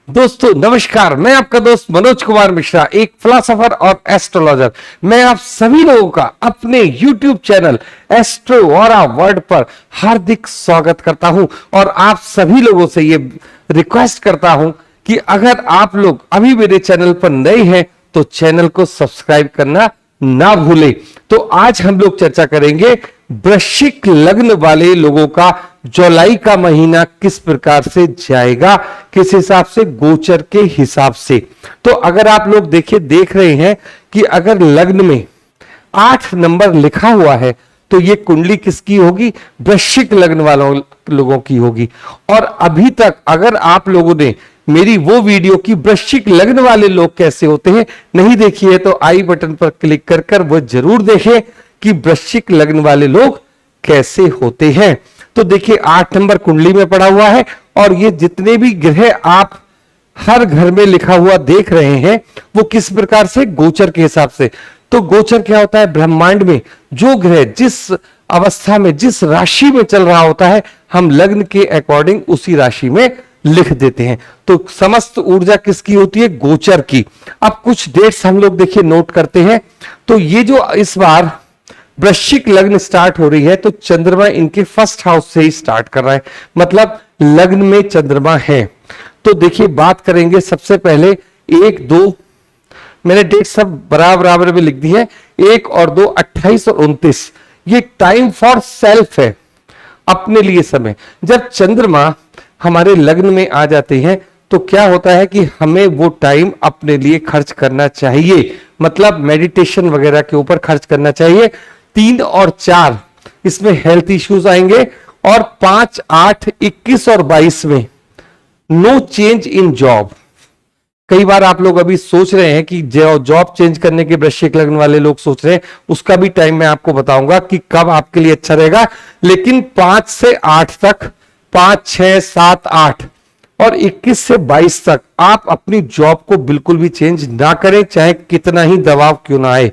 दोस्तों नमस्कार, मैं आपका दोस्त मनोज कुमार मिश्रा, एक फिलोसोफर और एस्ट्रोलॉजर। मैं आप सभी लोगों का अपने YouTube channel astro aura world पर हार्दिक स्वागत करता हूं और आप सभी लोगों से ये रिक्वेस्ट करता हूं कि अगर आप लोग अभी मेरे चैनल पर नए हैं तो चैनल को सब्सक्राइब करना ना भूलें। तो आज हम लोग चर्चा करेंगे वृश्चिक लग्न वाले लोगों का जुलाई का महीना किस प्रकार से जाएगा, किस हिसाब से, गोचर के हिसाब से। तो अगर आप लोग देख रहे हैं कि अगर लग्न में 8 नंबर लिखा हुआ है तो ये कुंडली किसकी होगी? वृश्चिक लग्न वालों लोगों की होगी। और अभी तक अगर आप लोगों ने मेरी वो वीडियो की वृश्चिक लग्न वाले लोग कैसे होते हैं नहीं देखी है तो आई बटन पर क्लिक कर वो जरूर देखें कि वृश्चिक लग्न वाले लोग कैसे होते हैं। तो देखिए 8 नंबर कुंडली में पड़ा हुआ है और ये जितने भी ग्रह आप हर घर में लिखा हुआ देख रहे हैं वो किस प्रकार से? गोचर के हिसाब से। तो गोचर क्या होता है? ब्रह्मांड में जो ग्रह जिस अवस्था में, जिस राशि में चल रहा होता है, हम लग्न के अकॉर्डिंग उसी राशि में लिख देते हैं। तो समस्त ऊर्जा किसकी होती है? गोचर की। अब कुछ डेट्स हम लोग देखिए नोट करते हैं। तो ये जो इस बार वृश्चिक लग्न स्टार्ट हो रही है तो चंद्रमा इनके फर्स्ट हाउस से ही स्टार्ट कर रहा है, मतलब लग्न में चंद्रमा है। तो देखिए बात करेंगे सबसे पहले 1, 2, मैंने डेट सब बराबर में लिख दी है, 1 और 2, 28 और 29। ये टाइम फॉर सेल्फ है, अपने लिए समय। जब चंद्रमा हमारे लग्न में आ जाते हैं तो क्या होता है कि हमें वो टाइम अपने लिए खर्च करना चाहिए, मतलब मेडिटेशन वगैरह के ऊपर खर्च करना चाहिए। 3 और 4 इसमें हेल्थ इश्यूज आएंगे और 5, 8, 21 और 22 में नो चेंज इन जॉब। कई बार आप लोग अभी सोच रहे हैं कि जॉब चेंज करने के वृश्चिक लग्न वाले लोग सोच रहे हैं, उसका भी टाइम मैं आपको बताऊंगा कि कब आपके लिए अच्छा रहेगा। लेकिन 5 से 8 तक, 5, 6, 7, 8 और 21 से 22 तक आप अपनी जॉब को बिल्कुल भी चेंज ना करें, चाहे कितना ही दबाव क्यों ना आए।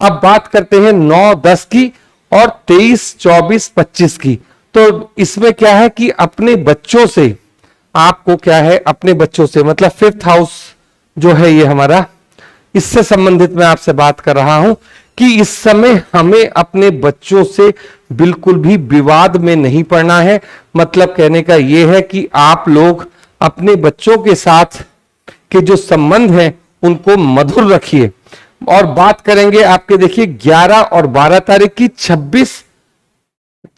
अब बात करते हैं 9, 10 की और 23, 24, 25 की। तो इसमें क्या है कि अपने बच्चों से आपको क्या है, अपने बच्चों से, मतलब 5th हाउस जो है ये हमारा, इससे संबंधित मैं आपसे बात कर रहा हूं कि इस समय हमें अपने बच्चों से बिल्कुल भी विवाद में नहीं पड़ना है। मतलब कहने का यह है कि आप लोग अपने बच्चों के साथ के जो संबंध हैं उनको मधुर रखिए। और बात करेंगे आपके देखिए 11 और 12 तारीख की, 26,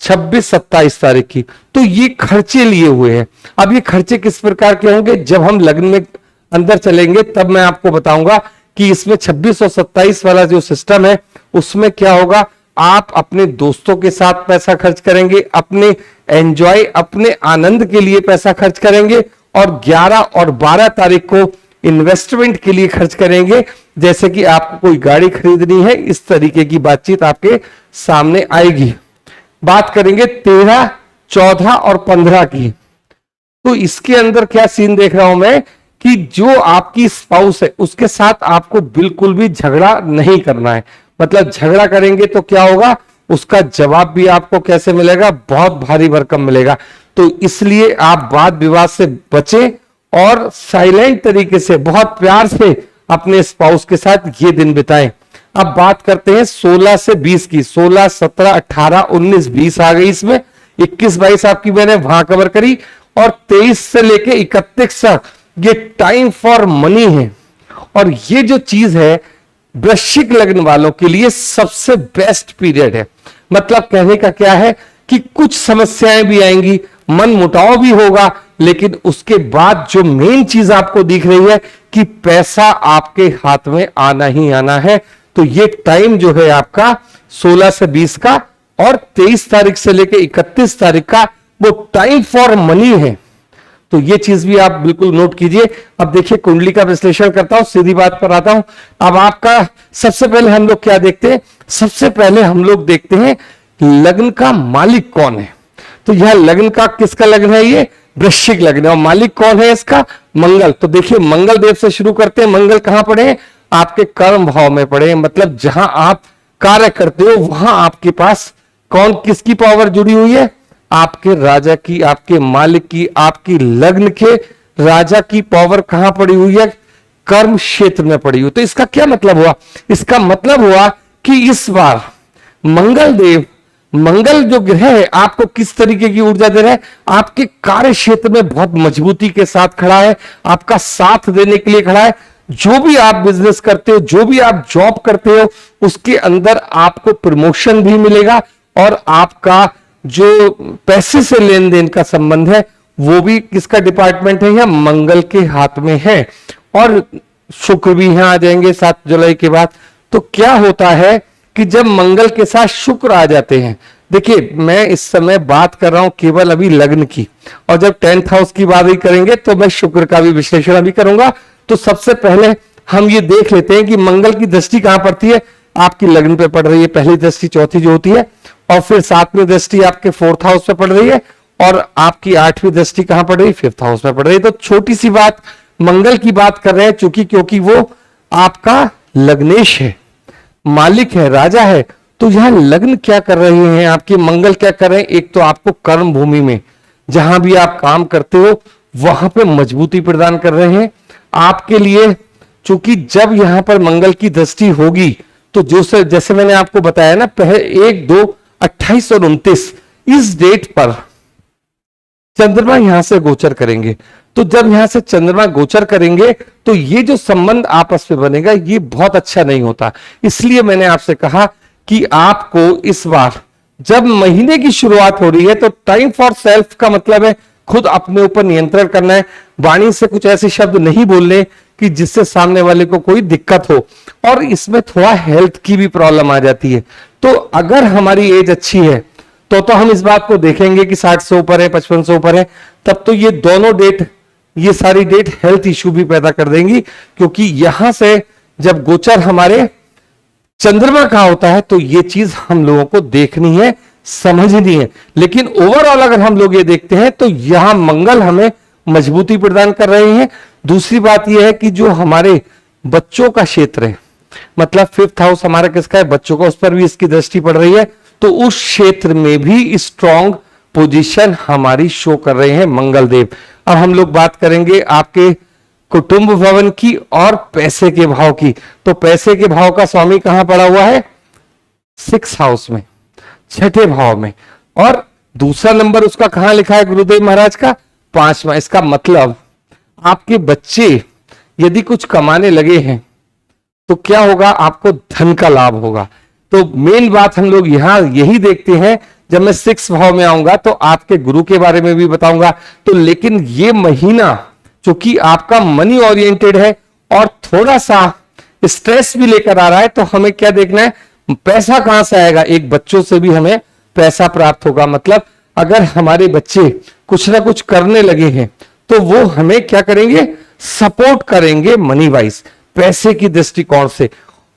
27 तारीख की। तो ये खर्चे लिए हुए हैं। अब ये खर्चे किस प्रकार के होंगे? जब हम लग्न में अंदर चलेंगे तब मैं आपको बताऊंगा कि इसमें 26 और 27 वाला जो सिस्टम है उसमें क्या होगा। आप अपने दोस्तों के साथ पैसा खर्च करेंगे, अपने एंजॉय, अपने आनंद के लिए पैसा खर्च करेंगे और 11 और 12 तारीख को इन्वेस्टमेंट के लिए खर्च करेंगे। जैसे कि आपको कोई गाड़ी खरीदनी है, इस तरीके की बातचीत आपके सामने आएगी। बात करेंगे 13, 14 और 15 की। तो इसके अंदर क्या सीन देख रहा हूं मैं कि जो आपकी स्पाउस है उसके साथ आपको बिल्कुल भी झगड़ा नहीं करना है। मतलब झगड़ा करेंगे तो क्या होगा, उसका जवाब भी आपको कैसे मिलेगा? बहुत भारी भरकम मिलेगा। तो इसलिए आप वाद विवाद से बचें और साइलेंट तरीके से, बहुत प्यार से अपने स्पाउस के साथ ये दिन बिताएं। अब बात करते हैं 16 से 20 की। 16, 17, 18, 19, 20 आ गई इसमें। 21, 22 आपकी मैंने वहां कवर करी और 23 से लेके 31 तक ये टाइम फॉर मनी है। और ये जो चीज है वृश्चिक लग्न वालों के लिए सबसे बेस्ट पीरियड है। मतलब कहने का क्या है कि कुछ समस्याएं भी आएंगी, मन मुटाव भी होगा, लेकिन उसके बाद जो मेन चीज आपको दिख रही है कि पैसा आपके हाथ में आना ही आना है। तो ये टाइम जो है आपका 16 से 20 का और 23 तारीख से लेकर 31 तारीख का वो टाइम फॉर मनी है। तो ये चीज भी आप बिल्कुल नोट कीजिए। अब देखिए कुंडली का विश्लेषण करता हूं, सीधी बात पर आता हूं। अब आपका सबसे पहले हम लोग क्या देखते हैं? सबसे पहले हम लोग देखते हैं लग्न का मालिक कौन है। तो यह लग्न का किसका लग्न है? ये वृश्चिक लग्न है। और मालिक कौन है इसका? मंगल। तो देखिए मंगल देव से शुरू करते हैं। मंगल कहां पड़े? आपके कर्म भाव में पड़े, मतलब जहां आप कार्य करते हो वहां आपके पास कौन, किसकी पावर जुड़ी हुई है? आपके राजा की, आपके मालिक की, आपकी लग्न के राजा की पावर कहां पड़ी हुई है? कर्म क्षेत्र में पड़ी हुई। तो इसका क्या मतलब हुआ? इसका मतलब हुआ कि इस बार मंगल देव, मंगल जो ग्रह है आपको किस तरीके की ऊर्जा दे रहा है? आपके कार्य क्षेत्र में बहुत मजबूती के साथ खड़ा है, आपका साथ देने के लिए खड़ा है। जो भी आप बिजनेस करते हो, जो भी आप जॉब करते हो, उसके अंदर आपको प्रमोशन भी मिलेगा और आपका जो पैसे से लेन देन का संबंध है वो भी किसका डिपार्टमेंट है? या मंगल के हाथ में है। और शुक्र भी यहां आ जाएंगे 7 जुलाई के बाद। तो क्या होता है कि जब मंगल के साथ शुक्र आ जाते हैं, देखिए मैं इस समय बात कर रहा हूं केवल अभी लग्न की, और जब 10th हाउस की बात ही करेंगे तो मैं शुक्र का भी विश्लेषण अभी करूंगा। तो सबसे पहले हम ये देख लेते हैं कि मंगल की दृष्टि कहां पड़ती है? आपकी लग्न पे पड़ रही है पहली दृष्टि, चौथी जो होती है, और फिर 7वीं दृष्टि आपके 4th हाउस पे पड़ रही है, और आपकी 8वीं दृष्टि कहां पड़ रही है? 5th हाउस पे पड़ रही है। तो छोटी सी बात, मंगल की बात कर रहे हैं चूंकि, क्योंकि वो आपका लग्नेश है, मालिक है, राजा है। तो यहां लग्न क्या कर रहे हैं आपके? मंगल क्या कर रहे हैं? एक तो आपको कर्म भूमि में जहां भी आप काम करते हो वहां पे मजबूती प्रदान कर रहे हैं आपके लिए। चूंकि जब यहां पर मंगल की दृष्टि होगी तो जो जैसे मैंने आपको बताया ना, पहले 1, 2, 28 और 29 इस डेट पर चंद्रमा यहां से गोचर करेंगे। तो जब यहां से चंद्रमा गोचर करेंगे तो ये जो संबंध आपस में बनेगा ये बहुत अच्छा नहीं होता। इसलिए मैंने आपसे कहा कि आपको इस बार जब महीने की शुरुआत हो रही है तो टाइम फॉर सेल्फ का मतलब है खुद अपने ऊपर नियंत्रण करना है। वाणी से कुछ ऐसे शब्द नहीं बोलने कि जिससे सामने वाले को कोई दिक्कत हो, और इसमें थोड़ा हेल्थ की भी प्रॉब्लम आ जाती है। तो अगर हमारी एज अच्छी है तो हम इस बात को देखेंगे कि 60 से ऊपर है, 55 से ऊपर है, तब तो ये दोनों डेट, ये सारी डेट हेल्थ इश्यू भी पैदा कर देंगी। क्योंकि यहां से जब गोचर हमारे चंद्रमा का होता है तो ये चीज हम लोगों को देखनी है, समझनी है। लेकिन ओवरऑल अगर हम लोग ये देखते हैं तो यहां मंगल हमें मजबूती प्रदान कर रहे हैं। दूसरी बात यह है कि जो हमारे बच्चों का क्षेत्र है, मतलब 5th हाउस हमारा किसका है? बच्चों का, उस पर भी इसकी दृष्टि पड़ रही है। तो उस क्षेत्र में भी स्ट्रॉन्ग पोजीशन हमारी शो कर रहे हैं मंगल देव। अब हम लोग बात करेंगे आपके कुटुंब भवन की और पैसे के भाव की। तो पैसे के भाव का स्वामी कहां पड़ा हुआ है? 6th हाउस में, 6ठे भाव में, और दूसरा नंबर उसका कहां लिखा है? गुरुदेव महाराज का 5वां। इसका मतलब आपके बच्चे यदि कुछ कमाने लगे हैं तो क्या होगा? आपको धन का लाभ होगा। तो मेन बात हम लोग यहां यही देखते हैं। जब मैं 6th भाव में आऊंगा तो आपके गुरु के बारे में भी बताऊंगा। तो लेकिन ये महीना चूंकि आपका मनी ओरिएंटेड है और थोड़ा सा स्ट्रेस भी लेकर आ रहा है, तो हमें क्या देखना है? पैसा कहां से आएगा? एक बच्चों से भी हमें पैसा प्राप्त होगा। मतलब अगर हमारे बच्चे कुछ ना कुछ करने लगे हैं तो वो हमें क्या करेंगे? सपोर्ट करेंगे मनी वाइज, पैसे की दृष्टिकोण से।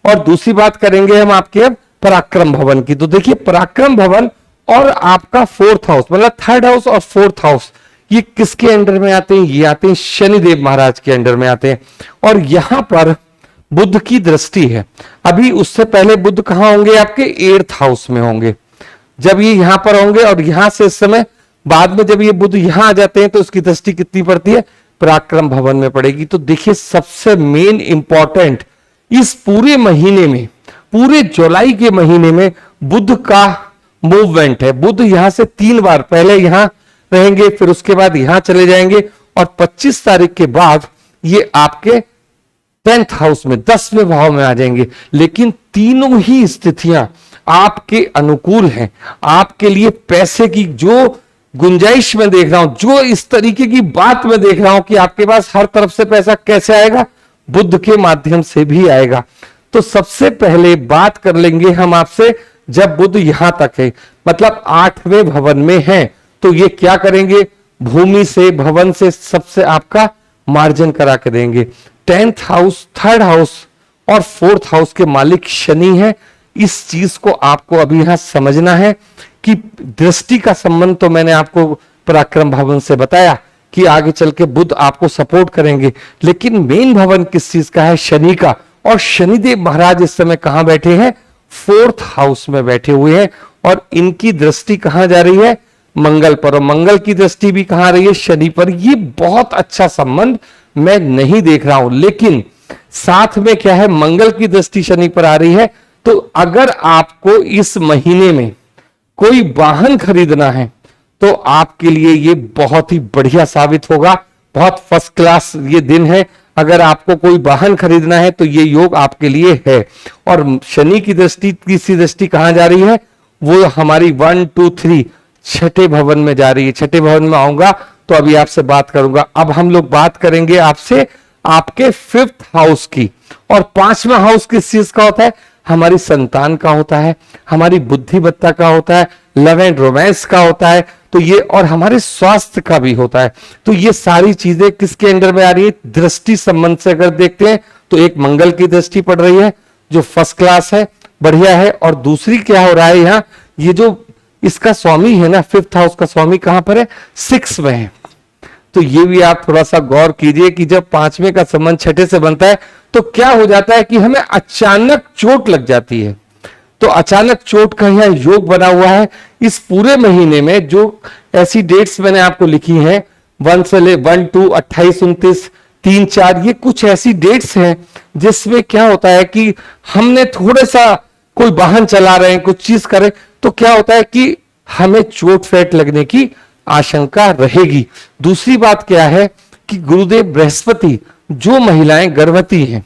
और दूसरी बात करेंगे हम आपके अब पराक्रम भवन की। तो देखिए पराक्रम भवन और आपका 4th हाउस, मतलब 3rd हाउस और 4th हाउस, ये किसके अंडर में आते हैं? ये आते हैं शनिदेव महाराज के अंडर में आते हैं। और यहां पर बुध की दृष्टि है। अभी उससे पहले बुध कहां होंगे? आपके 8th हाउस में होंगे। जब ये यहां पर होंगे और यहां से इस समय बाद में जब ये बुध यहां आ जाते हैं तो उसकी दृष्टि कितनी पड़ती है? पराक्रम भवन में पड़ेगी। तो देखिए सबसे मेन इंपॉर्टेंट इस पूरे महीने में, पूरे जुलाई के महीने में बुध का मूवमेंट है। बुध यहां से 3 बार, पहले यहां रहेंगे, फिर उसके बाद यहां चले जाएंगे, और 25 तारीख के बाद ये आपके 10th हाउस में 10वें भाव में आ जाएंगे। लेकिन तीनों ही स्थितियां आपके अनुकूल हैं। आपके लिए पैसे की जो गुंजाइश में देख रहा हूं, जो इस तरीके की बात में देख रहा हूं कि आपके पास हर तरफ से पैसा कैसे आएगा? बुध के माध्यम से भी आएगा। तो सबसे पहले बात कर लेंगे हम आपसे, जब बुध यहां तक है, मतलब 8वें भवन में है, तो ये क्या करेंगे? भूमि से, भवन से सबसे आपका मार्जिन करा के देंगे। 10th हाउस, 3rd हाउस और 4th हाउस के मालिक शनि है। इस चीज को आपको अभी यहां समझना है कि दृष्टि का संबंध तो मैंने आपको पराक्रम भवन से बताया कि आगे चल के बुध आपको सपोर्ट करेंगे, लेकिन मेन भवन किस चीज का है? शनि का। और शनिदेव महाराज इस समय कहां बैठे हैं? 4th हाउस में बैठे हुए हैं, और इनकी दृष्टि कहां जा रही है? मंगल पर, और मंगल की दृष्टि भी कहां आ रही है, शनि पर। ये बहुत अच्छा संबंध मैं नहीं देख रहा हूं, लेकिन साथ में क्या है, मंगल की दृष्टि शनि पर आ रही है। तो अगर आपको इस महीने में कोई वाहन खरीदना है तो आपके लिए ये बहुत ही बढ़िया साबित होगा, बहुत फर्स्ट क्लास ये दिन है। अगर आपको कोई वाहन खरीदना है तो ये योग आपके लिए है। और शनि की दृष्टि, तीसरी दृष्टि कहां जा रही है, वो हमारी 1 2 3 छठे भवन में जा रही है। छठे भवन में आऊंगा तो अभी आपसे बात करूंगा। अब हम लोग बात करेंगे आपसे आपके 5th हाउस की। और 5वां हाउस किस चीज का होता है, हमारी संतान का होता है, हमारी बुद्धिमत्ता का होता है, लव एंड रोमांस का होता है। तो ये, और हमारे स्वास्थ्य का भी होता है। तो ये सारी चीजें किसके अंडर में आ रही है, दृष्टि संबंध से अगर देखते हैं तो एक मंगल की दृष्टि पड़ रही है जो फर्स्ट क्लास है, बढ़िया है। और दूसरी क्या हो रहा है, यहाँ ये जो इसका स्वामी है ना, 5th हाउस का स्वामी कहां पर है, 6 में है। तो ये भी आप थोड़ा सा गौर कीजिए कि जब 5वें का संबंध छठे से बनता है तो क्या हो जाता है कि हमें अचानक चोट लग जाती है। तो अचानक चोट का यह योग बना हुआ है। इस पूरे महीने में जो ऐसी डेट्स मैंने आपको लिखी हैं, 1 से 2 28 29 3 4, ये कुछ ऐसी डेट्स हैं जिसमें क्या होता है कि हमने थोड़ा सा कोई वाहन चला रहे हैं, कुछ चीज करें, तो क्या होता है कि हमें चोट फेट लगने की आशंका रहेगी। दूसरी बात क्या है कि गुरुदेव बृहस्पति जो महिलाएं गर्भवती हैं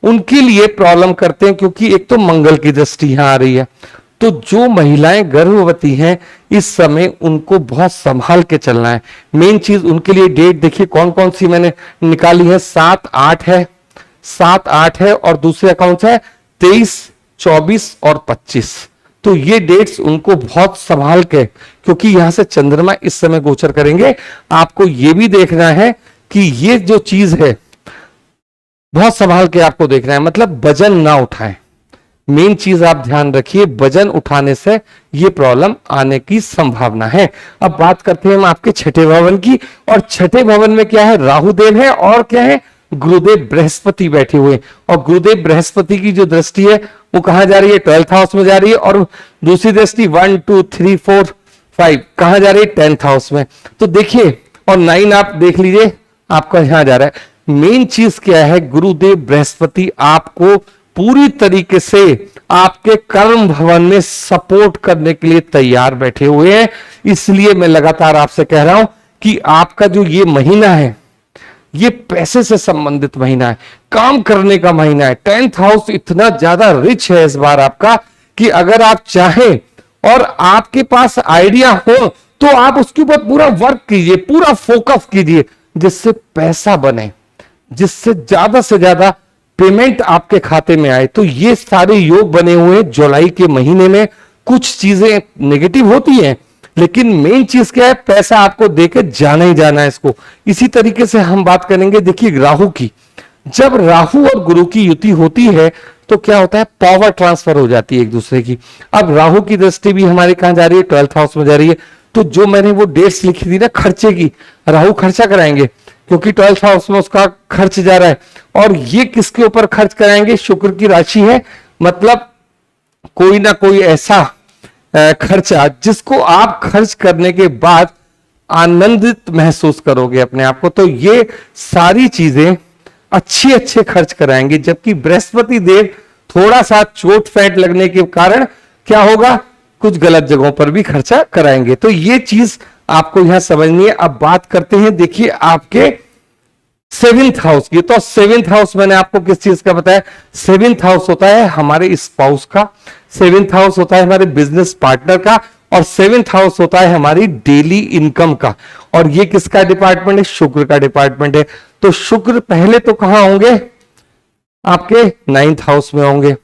उनके लिए प्रॉब्लम करते हैं, क्योंकि एक तो मंगल की दृष्टि यहां आ रही है। तो जो महिलाएं गर्भवती हैं इस समय उनको बहुत संभाल के चलना है। मेन चीज उनके लिए डेट देखिए कौन कौन सी मैंने निकाली है, 7 8 है, 7 8 है, और दूसरे अकाउंट है 23 24 और 25। तो ये डेट्स उनको बहुत संभाल के, क्योंकि यहां से चंद्रमा इस समय गोचर करेंगे। आपको ये भी देखना है कि ये जो चीज है बहुत संभाल के आपको देखना है, मतलब वजन ना उठाएं। मेन चीज आप ध्यान रखिए, वजन उठाने से ये प्रॉब्लम आने की संभावना है। अब बात करते हैं हम आपके छठे भवन की। और छठे भवन में क्या है, राहुदेव है और क्या है, गुरुदेव बृहस्पति बैठे हुए। और गुरुदेव बृहस्पति की जो दृष्टि है वो कहां जा रही है, 12th हाउस में जा रही है। और दूसरी दृष्टि 1 2 3 4 5 कहां जा रही है, 10th हाउस में। तो देखिए, और 9 आप देख लीजिए आपका यहां जा रहा है। मेन चीज क्या है, गुरुदेव बृहस्पति आपको पूरी तरीके से आपके कर्म भवन में सपोर्ट करने के लिए तैयार बैठे हुए हैं। इसलिए मैं लगातार आपसे कह रहा हूं कि आपका जो ये महीना है ये पैसे से संबंधित महीना है, काम करने का महीना है। 10th हाउस इतना ज्यादा रिच है इस बार आपका कि अगर आप चाहें और आपके पास आइडिया हो तो आप उसके ऊपर पूरा वर्क कीजिए, पूरा फोकस कीजिए, जिससे पैसा बने, जिससे ज्यादा से ज्यादा पेमेंट आपके खाते में आए। तो ये सारे योग बने हुए हैं जुलाई के महीने में। कुछ चीजें नेगेटिव होती हैं, लेकिन मेन चीज क्या है, पैसा आपको देके जाना ही जाना है इसको। इसी तरीके से हम बात करेंगे, देखिए राहु की। जब राहु और गुरु की युति होती है तो क्या होता है, पावर ट्रांसफर हो जाती है एक दूसरे की। अब राहु की दृष्टि भी हमारी कहां जा रही है, 12th हाउस में जा रही है। तो जो मैंने वो डेट्स लिखी थी ना खर्चे की, राहु खर्चा कराएंगे क्योंकि 12th हाउस में उसका खर्च जा रहा है। और ये किसके ऊपर खर्च कराएंगे, शुक्र की राशि है, मतलब कोई ना कोई ऐसा खर्चा जिसको आप खर्च करने के बाद आनंदित महसूस करोगे अपने आप को। तो ये सारी चीजें अच्छे अच्छे खर्च कराएंगे। जबकि बृहस्पति देव थोड़ा सा चोट फैट लगने के कारण क्या होगा, कुछ गलत जगहों पर भी खर्चा कराएंगे। तो ये चीज आपको यहां समझनी है। अब बात करते हैं, देखिए आपके 7th हाउस की। तो 7th हाउस मैंने आपको किस चीज का बताया, 7th हाउस होता है हमारे स्पाउस का, 7th हाउस होता है हमारे बिजनेस पार्टनर का, और 7th हाउस होता है हमारी डेली इनकम का। और ये किसका डिपार्टमेंट है, शुक्र का डिपार्टमेंट है। तो शुक्र पहले तो कहां होंगे, आपके 9th हाउस में होंगे,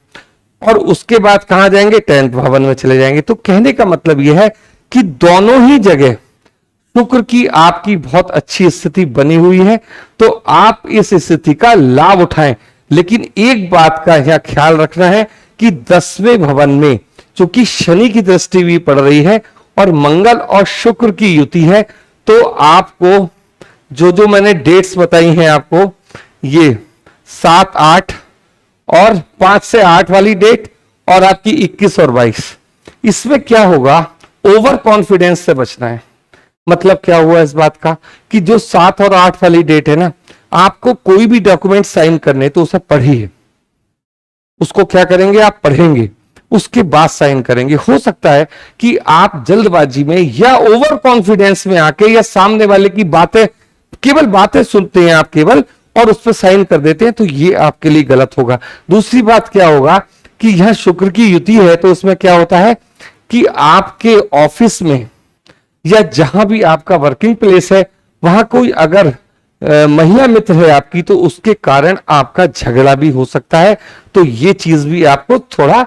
और उसके बाद कहां जाएंगे, 10th भवन में चले जाएंगे। तो कहने का मतलब यह है कि दोनों ही जगह शुक्र की आपकी बहुत अच्छी स्थिति बनी हुई है। तो आप इस स्थिति का लाभ उठाएं। लेकिन एक बात का यहां ख्याल रखना है कि 10वें भवन में चूंकि शनि की दृष्टि भी पड़ रही है और मंगल और शुक्र की युति है, तो आपको जो जो मैंने डेट्स बताई हैं आपको, ये 7 8 और 5 से 8 वाली डेट, और आपकी 21 और 22, इसमें क्या होगा, ओवर कॉन्फिडेंस से बचना है। मतलब क्या हुआ इस बात का कि जो 7 और 8 वाली डेट है ना, आपको कोई भी डॉक्यूमेंट साइन करने तो उसे पढ़िए, उसको क्या करेंगे आप पढ़ेंगे, उसके बाद साइन करेंगे। हो सकता है कि आप जल्दबाजी में या ओवर कॉन्फिडेंस में आके या सामने वाले की बातें, केवल बातें सुनते हैं आप केवल और उस पर साइन कर देते हैं, तो ये आपके लिए गलत होगा। दूसरी बात क्या होगा कि यह शुक्र की युति है, तो उसमें क्या होता है कि आपके ऑफिस में या जहां भी आपका वर्किंग प्लेस है वहां कोई अगर महिला मित्र है आपकी, तो उसके कारण आपका झगड़ा भी हो सकता है। तो ये चीज भी आपको थोड़ा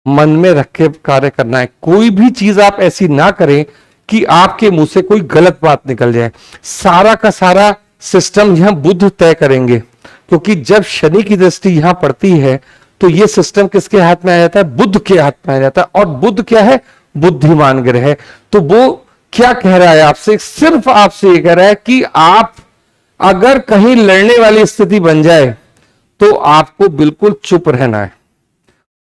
मन में रख के कार्य करना है। कोई भी चीज आप ऐसी ना करें कि आपके मुंह से कोई गलत बात निकल जाए। सारा का सारा सिस्टम यहां बुध तय करेंगे, क्योंकि जब शनि की दृष्टि यहां पड़ती है तो ये सिस्टम किसके हाथ में आ जाता है? बुध के हाथ में आ जाता है। और बुध क्या है? बुद्धिमान ग्रह है। तो वो क्या कह रहा है आपसे? सिर्फ आपसे ये कह रहा है कि आप अगर कहीं लड़ने वाली स्थिति बन जाए तो आपको बिल्कुल चुप रहना है।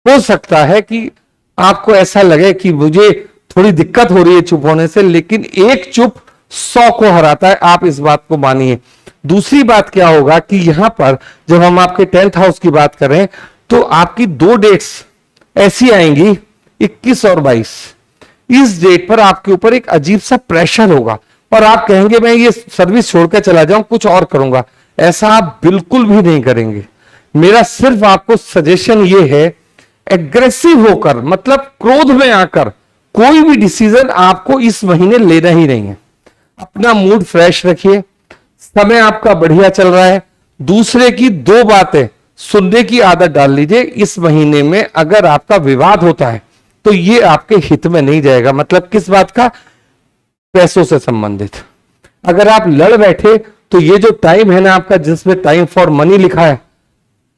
हो सकता है कि आपको ऐसा लगे कि मुझे थोड़ी दिक्कत हो रही है चुप होने से, लेकिन एक चुप 100 को हराता है, आप इस बात को मानिए। दूसरी बात क्या होगा कि यहां पर जब हम आपके 10th हाउस की बात करें तो आपकी 2 डेट्स ऐसी आएंगी, 21 और 22। इस डेट पर आपके ऊपर एक अजीब सा प्रेशर होगा और आप कहेंगे मैं ये सर्विस छोड़कर चला जाऊं, कुछ और करूंगा। ऐसा आप बिल्कुल भी नहीं करेंगे। मेरा सिर्फ आपको सजेशन ये है, एग्रेसिव होकर मतलब क्रोध में आकर कोई भी डिसीजन आपको इस महीने लेना ही नहीं है। अपना मूड फ्रेश रखिए, समय आपका बढ़िया चल रहा है। दूसरे की 2 बातें सुनने की आदत डाल लीजिए। इस महीने में अगर आपका विवाद होता है तो ये आपके हित में नहीं जाएगा। मतलब किस बात का? पैसों से संबंधित। अगर आप लड़ बैठे तो ये जो टाइम है ना आपका, जिसमें टाइम फॉर मनी लिखा है,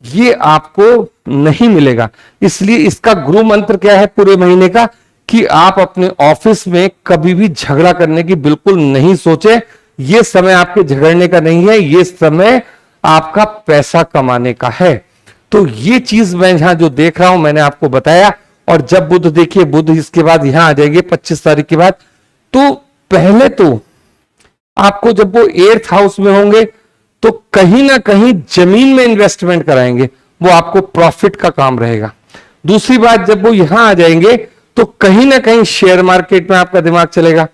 ये आपको नहीं मिलेगा। इसलिए इसका गुरु मंत्र क्या है पूरे महीने का कि आप अपने ऑफिस में कभी भी झगड़ा करने की बिल्कुल नहीं सोचे। ये समय आपके झगड़ने का नहीं है, ये समय आपका पैसा कमाने का है। तो ये चीज मैं यहां जो देख रहा हूं मैंने आपको बताया। और जब बुध देखिए, बुध इसके बाद यहां आ जाएंगे 25 तारीख के बाद। तो पहले तो आपको जब वो 8th हाउस में होंगे तो कहीं ना कहीं जमीन में इन्वेस्टमेंट कराएंगे, वो आपको प्रॉफिट का काम रहेगा। दूसरी बात, जब वो यहां आ जाएंगे तो कहीं ना कहीं शेयर मार्केट में आपका दिमाग चलेगा।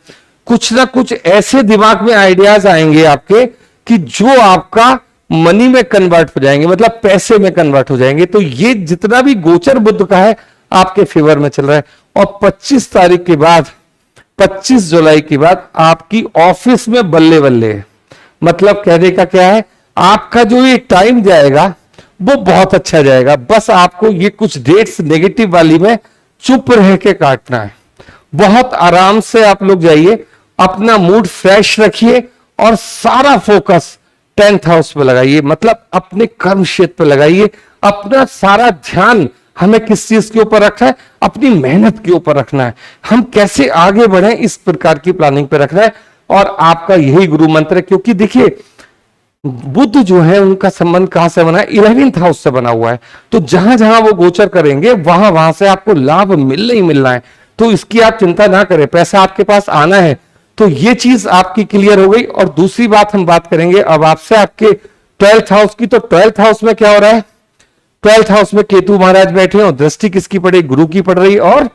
कुछ ना कुछ ऐसे दिमाग में आइडियाज आएंगे आपके कि जो आपका मनी में कन्वर्ट हो जाएंगे, मतलब पैसे में कन्वर्ट हो जाएंगे। तो ये जितना भी गोचर बुध का है आपके फेवर में चल रहा है। और 25 तारीख के बाद, 25 जुलाई के बाद आपकी ऑफिस में बल्ले बल्ले है। मतलब कहने का क्या है, आपका जो ये टाइम जाएगा वो बहुत अच्छा जाएगा। बस आपको ये कुछ डेट्स नेगेटिव वाली में चुप रह के काटना है। बहुत आराम से आप लोग जाइए, अपना मूड फ्रेश रखिए और सारा फोकस 10th हाउस पे लगाइए, मतलब अपने कर्म क्षेत्र पे लगाइए। अपना सारा ध्यान हमें किस चीज के ऊपर रखना है? अपनी मेहनत के ऊपर रखना है। हम कैसे आगे बढ़े इस प्रकार की प्लानिंग पे रखना है। और आपका यही गुरु मंत्र है, क्योंकि देखिए बुध जो है उनका संबंध कहां से बना है? 11th हाउस से बना हुआ है। तो जहां जहां वो गोचर करेंगे वहां वहां से आपको लाभ मिलना ही मिलना है। तो इसकी आप चिंता ना करें, पैसा आपके पास आना है। तो ये चीज आपकी क्लियर हो गई। और दूसरी बात हम बात करेंगे अब आपसे आपके 12th हाउस की। तो 12th हाउस में क्या हो रहा है? 12th हाउस में केतु महाराज बैठे हैं और दृष्टि किसकी पड़ रही? गुरु की पड़ रही है और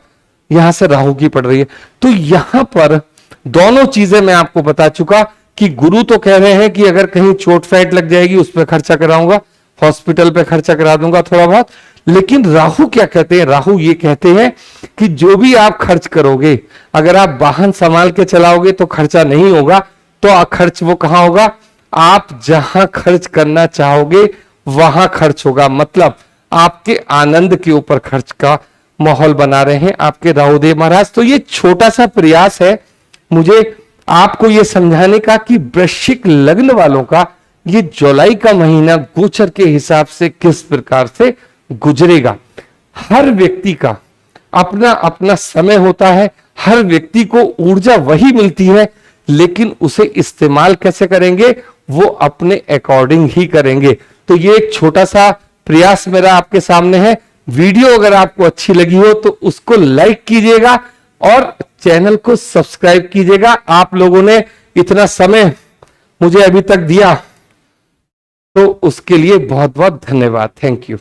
यहां से राहु की पड़ रही है। तो यहां पर दोनों चीजें मैं आपको बता चुका कि गुरु तो कह रहे हैं कि अगर कहीं चोट फैट लग जाएगी उस पर खर्चा कराऊंगा, हॉस्पिटल पे खर्चा करा दूंगा थोड़ा बहुत। लेकिन राहु क्या कहते हैं? राहु ये कहते हैं कि जो भी आप खर्च करोगे, अगर आप वाहन संभाल के चलाओगे तो खर्चा नहीं होगा, तो खर्च वो कहां होगा? आप जहां खर्च करना चाहोगे वहां खर्च होगा। मतलब आपके आनंद के ऊपर खर्च का माहौल बना रहे हैं आपके राहुदेव महाराज। तो ये छोटा सा प्रयास है मुझे आपको ये समझाने का कि वृश्चिक लग्न वालों का ये जुलाई का महीना गोचर के हिसाब से किस प्रकार से गुजरेगा। हर व्यक्ति का अपना अपना समय होता है, हर व्यक्ति को ऊर्जा वही मिलती है, लेकिन उसे इस्तेमाल कैसे करेंगे वो अपने अकॉर्डिंग ही करेंगे। तो ये एक छोटा सा प्रयास मेरा आपके सामने है। वीडियो अगर आपको अच्छी लगी हो तो उसको लाइक कीजिएगा और चैनल को सब्सक्राइब कीजिएगा। आप लोगों ने इतना समय मुझे अभी तक दिया तो उसके लिए बहुत बहुत धन्यवाद। Thank you.